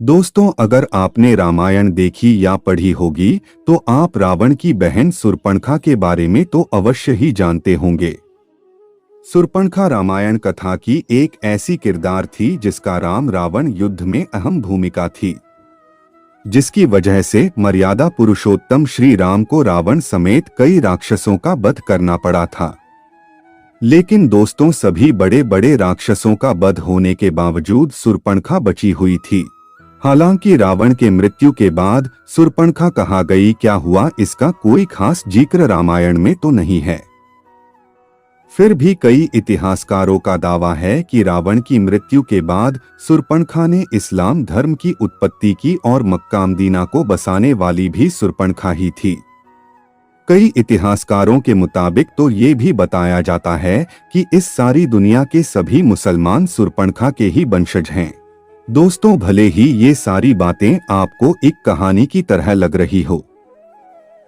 दोस्तों, अगर आपने रामायण देखी या पढ़ी होगी तो आप रावण की बहन शूर्पणखा के बारे में तो अवश्य ही जानते होंगे। शूर्पणखा रामायण कथा की एक ऐसी किरदार थी जिसका राम रावण युद्ध में अहम भूमिका थी, जिसकी वजह से मर्यादा पुरुषोत्तम श्री राम को रावण समेत कई राक्षसों का वध करना पड़ा था। लेकिन दोस्तों, सभी बड़े बड़े राक्षसों का वध होने के बावजूद शूर्पणखा बची हुई थी। हालांकि रावण के मृत्यु के बाद शूर्पणखा कहाँ गई, क्या हुआ, इसका कोई खास जिक्र रामायण में तो नहीं है। फिर भी कई इतिहासकारों का दावा है कि रावण की मृत्यु के बाद शूर्पणखा ने इस्लाम धर्म की उत्पत्ति की और मक्का मदीना को बसाने वाली भी शूर्पणखा ही थी। कई इतिहासकारों के मुताबिक तो ये भी बताया जाता है कि इस सारी दुनिया के सभी मुसलमान शूर्पणखा के ही वंशज हैं। दोस्तों, भले ही ये सारी बातें आपको एक कहानी की तरह लग रही हो,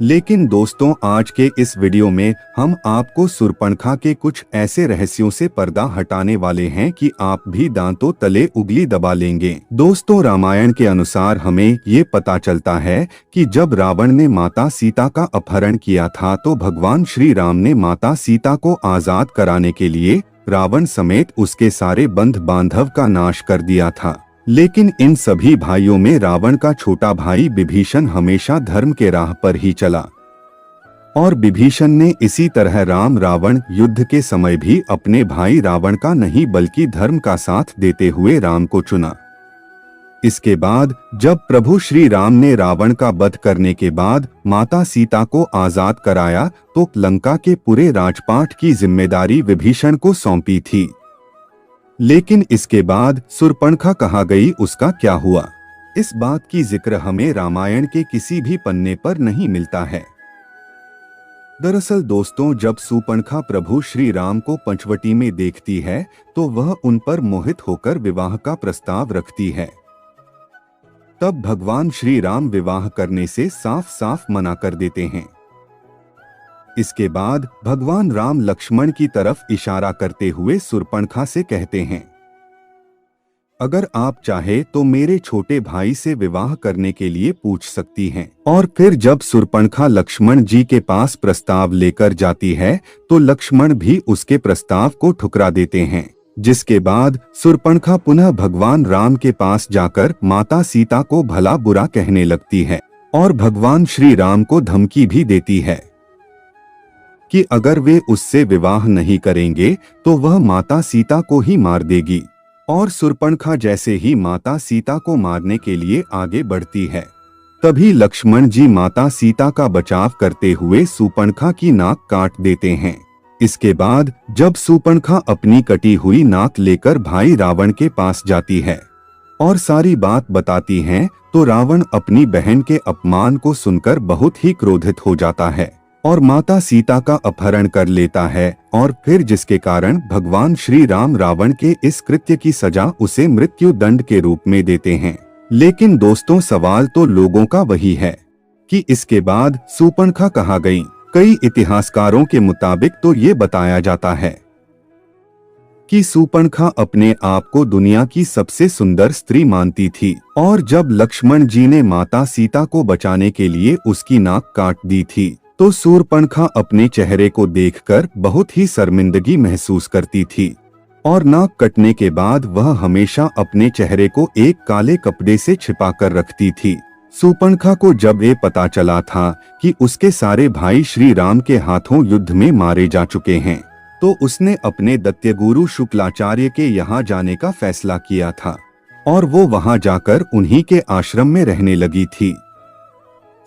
लेकिन दोस्तों, आज के इस वीडियो में हम आपको शूर्पणखा के कुछ ऐसे रहस्यों से पर्दा हटाने वाले हैं कि आप भी दांतों तले उंगली दबा लेंगे। दोस्तों, रामायण के अनुसार हमें ये पता चलता है कि जब रावण ने माता सीता का अपहरण किया था तो भगवान श्री राम ने माता सीता को आजाद कराने के लिए रावण समेत उसके सारे बंध बांधव का नाश कर दिया था। लेकिन इन सभी भाइयों में रावण का छोटा भाई विभीषण हमेशा धर्म के राह पर ही चला और विभीषण ने इसी तरह राम रावण युद्ध के समय भी अपने भाई रावण का नहीं बल्कि धर्म का साथ देते हुए राम को चुना। इसके बाद जब प्रभु श्री राम ने रावण का वध करने के बाद माता सीता को आजाद कराया तो लंका के पूरे राजपाट की जिम्मेदारी विभीषण को सौंपी थी। लेकिन इसके बाद शूर्पणखा कहाँ गई, उसका क्या हुआ, इस बात की जिक्र हमें रामायण के किसी भी पन्ने पर नहीं मिलता है। दरअसल दोस्तों, जब शूर्पणखा प्रभु श्री राम को पंचवटी में देखती है तो वह उन पर मोहित होकर विवाह का प्रस्ताव रखती है। तब भगवान श्री राम विवाह करने से साफ साफ मना कर देते हैं। इसके बाद भगवान राम लक्ष्मण की तरफ इशारा करते हुए शूर्पणखा से कहते हैं, अगर आप चाहे तो मेरे छोटे भाई से विवाह करने के लिए पूछ सकती हैं। और फिर जब शूर्पणखा लक्ष्मण जी के पास प्रस्ताव लेकर जाती है तो लक्ष्मण भी उसके प्रस्ताव को ठुकरा देते हैं। जिसके बाद शूर्पणखा पुनः भगवान राम के पास जाकर माता सीता को भला बुरा कहने लगती है और भगवान श्री राम को धमकी भी देती है कि अगर वे उससे विवाह नहीं करेंगे तो वह माता सीता को ही मार देगी। और शूर्पणखा जैसे ही माता सीता को मारने के लिए आगे बढ़ती है, तभी लक्ष्मण जी माता सीता का बचाव करते हुए शूर्पणखा की नाक काट देते हैं। इसके बाद जब शूर्पणखा अपनी कटी हुई नाक लेकर भाई रावण के पास जाती है और सारी बात बताती है तो रावण अपनी बहन के अपमान को सुनकर बहुत ही क्रोधित हो जाता है और माता सीता का अपहरण कर लेता है और फिर जिसके कारण भगवान श्री राम रावण के इस कृत्य की सजा उसे मृत्यु दंड के रूप में देते हैं। लेकिन दोस्तों, सवाल तो लोगों का वही है कि इसके बाद शूर्पणखा कहाँ गई। कई इतिहासकारों के मुताबिक तो ये बताया जाता है कि शूर्पणखा अपने आप को दुनिया की सबसे सुंदर स्त्री मानती थी और जब लक्ष्मण जी ने माता सीता को बचाने के लिए उसकी नाक काट दी थी तो शूर्पणखा अपने चेहरे को देखकर बहुत ही शर्मिंदगी महसूस करती थी और नाक कटने के बाद वह हमेशा अपने चेहरे को एक काले कपड़े से छिपा कर रखती थी। शूर्पणखा को जब ये पता चला था कि उसके सारे भाई श्री राम के हाथों युद्ध में मारे जा चुके हैं तो उसने अपने दैत्यगुरु शुक्लाचार्य के यहाँ जाने का फैसला किया था और वो वहाँ जाकर उन्हीं के आश्रम में रहने लगी थी।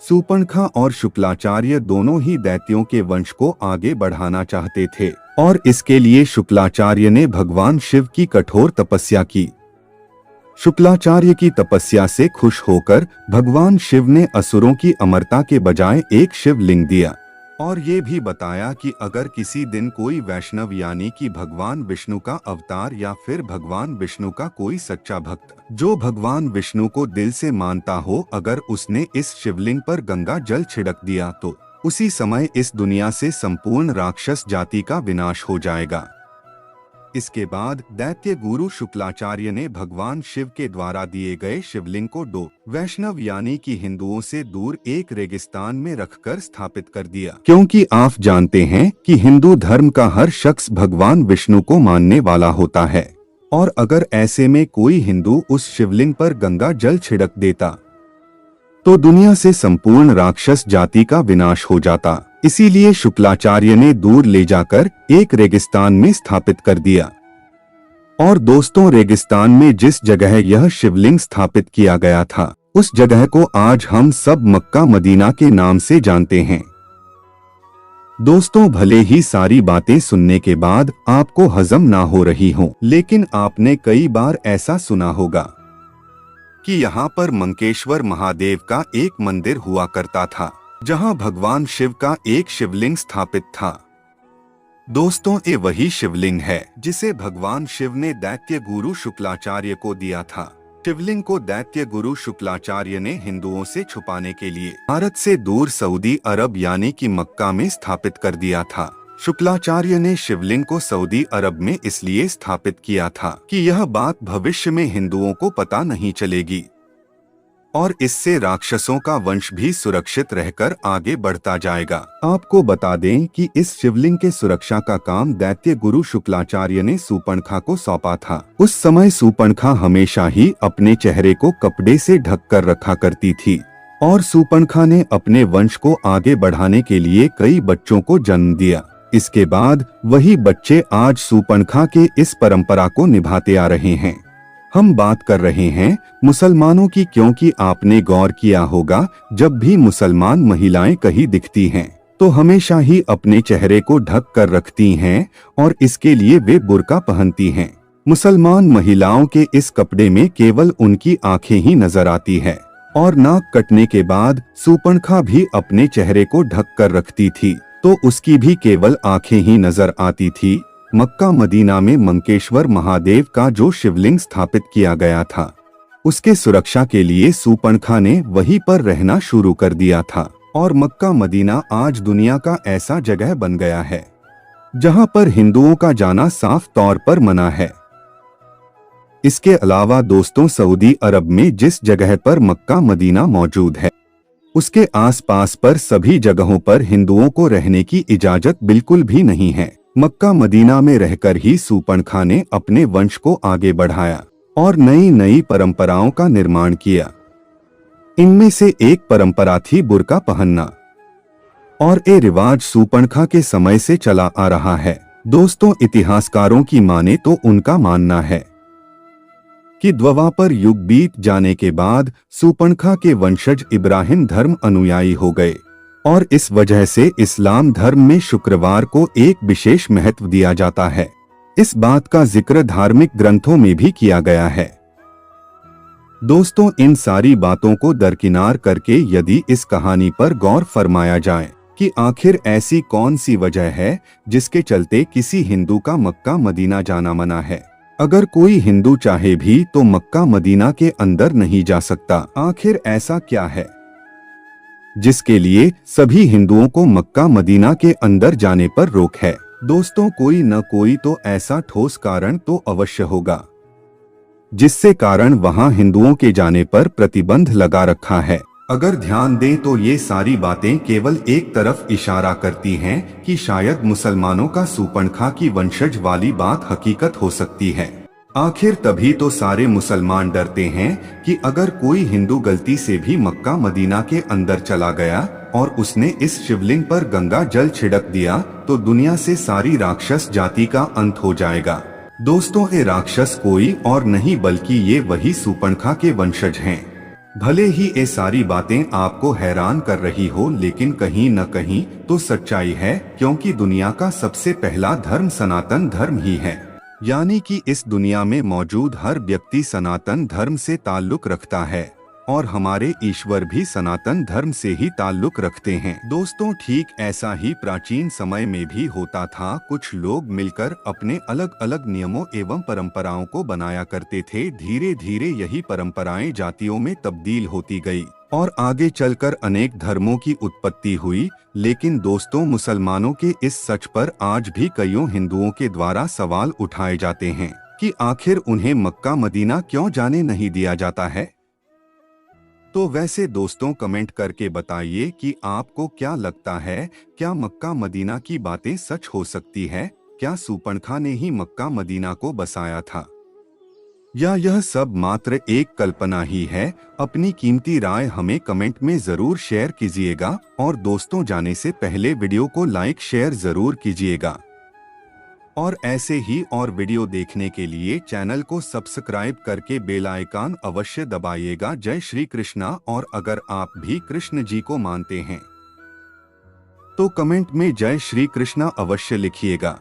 शूर्पणखा और शुक्लाचार्य दोनों ही दैत्यों के वंश को आगे बढ़ाना चाहते थे और इसके लिए शुक्लाचार्य ने भगवान शिव की कठोर तपस्या की। शुक्लाचार्य की तपस्या से खुश होकर भगवान शिव ने असुरों की अमरता के बजाय एक शिवलिंग दिया और ये भी बताया कि अगर किसी दिन कोई वैष्णव यानी कि भगवान विष्णु का अवतार या फिर भगवान विष्णु का कोई सच्चा भक्त जो भगवान विष्णु को दिल से मानता हो, अगर उसने इस शिवलिंग पर गंगा जल छिड़क दिया तो उसी समय इस दुनिया से संपूर्ण राक्षस जाति का विनाश हो जाएगा। इसके बाद दैत्य गुरु शुक्लाचार्य ने भगवान शिव के द्वारा दिए गए शिवलिंग को दो वैष्णव यानी कि हिंदुओं से दूर एक रेगिस्तान में रखकर स्थापित कर दिया, क्योंकि आप जानते हैं कि हिंदू धर्म का हर शख्स भगवान विष्णु को मानने वाला होता है, और अगर ऐसे में कोई हिंदू उस शिवलिंग पर गंगा जल छिड़क देता तो दुनिया से संपूर्ण राक्षस जाति का विनाश हो जाता। इसीलिए शुक्लाचार्य ने दूर ले जाकर एक रेगिस्तान में स्थापित कर दिया। और दोस्तों, रेगिस्तान में जिस जगह यह शिवलिंग स्थापित किया गया था उस जगह को आज हम सब मक्का मदीना के नाम से जानते हैं। दोस्तों, भले ही सारी बातें सुनने के बाद आपको हजम ना हो रही हो, लेकिन आपने कई बार ऐसा सुना होगा कि यहाँ पर मंकेश्वर महादेव का एक मंदिर हुआ करता था, जहाँ भगवान शिव का एक शिवलिंग स्थापित था। दोस्तों, ये वही शिवलिंग है जिसे भगवान शिव ने दैत्य गुरु शुक्लाचार्य को दिया था। शिवलिंग को दैत्य गुरु शुक्लाचार्य ने हिंदुओं से छुपाने के लिए भारत से दूर सऊदी अरब यानी कि मक्का में स्थापित कर दिया था। शुक्लाचार्य ने शिवलिंग को सऊदी अरब में इसलिए स्थापित किया था कि यह बात भविष्य में हिंदुओं को पता नहीं चलेगी और इससे राक्षसों का वंश भी सुरक्षित रहकर आगे बढ़ता जाएगा। आपको बता दें कि इस शिवलिंग के सुरक्षा का काम दैत्य गुरु शुक्लाचार्य ने सूर्पणखा को सौंपा था। उस समय सूर्पणखा हमेशा ही अपने चेहरे को कपड़े से ढक कर रखा करती थी और सूर्पणखा ने अपने वंश को आगे बढ़ाने के लिए कई बच्चों को जन्म दिया। इसके बाद वही बच्चे आज सूर्पणखा के इस परंपरा को निभाते आ रहे हैं। हम बात कर रहे हैं मुसलमानों की, क्योंकि आपने गौर किया होगा जब भी मुसलमान महिलाएं कहीं दिखती हैं तो हमेशा ही अपने चेहरे को ढक कर रखती हैं और इसके लिए वे बुर्का पहनती हैं। मुसलमान महिलाओं के इस कपड़े में केवल उनकी आंखें ही नजर आती है और नाक कटने के बाद सूर्पणखा भी अपने चेहरे को ढक कर रखती थी तो उसकी भी केवल आंखें ही नजर आती थी। मक्का मदीना में मंकेश्वर महादेव का जो शिवलिंग स्थापित किया गया था उसके सुरक्षा के लिए सूर्पणखा ने वहीं पर रहना शुरू कर दिया था और मक्का मदीना आज दुनिया का ऐसा जगह बन गया है जहां पर हिंदुओं का जाना साफ तौर पर मना है। इसके अलावा दोस्तों, सऊदी अरब में जिस जगह पर मक्का मदीना मौजूद है उसके आसपास पर सभी जगहों पर हिंदुओं को रहने की इजाजत बिल्कुल भी नहीं है। मक्का मदीना में रहकर ही सूर्पणखा ने अपने वंश को आगे बढ़ाया और नई नई परंपराओं का निर्माण किया। इनमें से एक परंपरा थी बुर्का पहनना और ये रिवाज सूर्पणखा के समय से चला आ रहा है। दोस्तों, इतिहासकारों की माने तो उनका मानना है कि द्वापर युग बीत जाने के बाद सूर्पणखा के वंशज इब्राहिम धर्म अनुयायी हो गए और इस वजह से इस्लाम धर्म में शुक्रवार को एक विशेष महत्व दिया जाता है। इस बात का जिक्र धार्मिक ग्रंथों में भी किया गया है। दोस्तों, इन सारी बातों को दरकिनार करके यदि इस कहानी पर गौर फरमाया जाए कि आखिर ऐसी कौन सी वजह है जिसके चलते किसी हिंदू का मक्का मदीना जाना मना है। अगर कोई हिंदू चाहे भी तो मक्का मदीना के अंदर नहीं जा सकता। आखिर ऐसा क्या है जिसके लिए सभी हिंदुओं को मक्का मदीना के अंदर जाने पर रोक है। दोस्तों, कोई न कोई तो ऐसा ठोस कारण तो अवश्य होगा जिससे कारण वहां हिंदुओं के जाने पर प्रतिबंध लगा रखा है। अगर ध्यान दें तो ये सारी बातें केवल एक तरफ इशारा करती हैं कि शायद मुसलमानों का सूर्पणखा की वंशज वाली बात हकीकत हो सकती है। आखिर तभी तो सारे मुसलमान डरते हैं कि अगर कोई हिंदू गलती से भी मक्का मदीना के अंदर चला गया और उसने इस शिवलिंग पर गंगा जल छिड़क दिया तो दुनिया से सारी राक्षस जाति का अंत हो जाएगा। दोस्तों, ये राक्षस कोई और नहीं बल्कि ये वही सूर्पणखा के वंशज हैं। भले ही ये सारी बातें आपको हैरान कर रही हो, लेकिन कहीं न कहीं तो सच्चाई है, क्योंकि दुनिया का सबसे पहला धर्म सनातन धर्म ही है। यानी कि इस दुनिया में मौजूद हर व्यक्ति सनातन धर्म से ताल्लुक रखता है और हमारे ईश्वर भी सनातन धर्म से ही ताल्लुक रखते हैं। दोस्तों, ठीक ऐसा ही प्राचीन समय में भी होता था। कुछ लोग मिलकर अपने अलग अलग नियमों एवं परंपराओं को बनाया करते थे। धीरे धीरे यही परंपराएं जातियों में तब्दील होती गई और आगे चलकर अनेक धर्मों की उत्पत्ति हुई। लेकिन दोस्तों, मुसलमानों के इस सच पर आज भी कईयों हिंदुओं के द्वारा सवाल उठाए जाते हैं कि आखिर उन्हें मक्का मदीना क्यों जाने नहीं दिया जाता है। तो वैसे दोस्तों, कमेंट करके बताइए कि आपको क्या लगता है, क्या मक्का मदीना की बातें सच हो सकती है? क्या शूर्पणखा ने ही मक्का मदीना को बसाया था, या यह सब मात्र एक कल्पना ही है? अपनी कीमती राय हमें कमेंट में जरूर शेयर कीजिएगा और दोस्तों, जाने से पहले वीडियो को लाइक शेयर जरूर कीजिएगा और ऐसे ही और वीडियो देखने के लिए चैनल को सब्सक्राइब करके बेल आइकन अवश्य दबाइएगा। जय श्री कृष्णा। और अगर आप भी कृष्ण जी को मानते हैं तो कमेंट में जय श्री कृष्णा अवश्य लिखिएगा।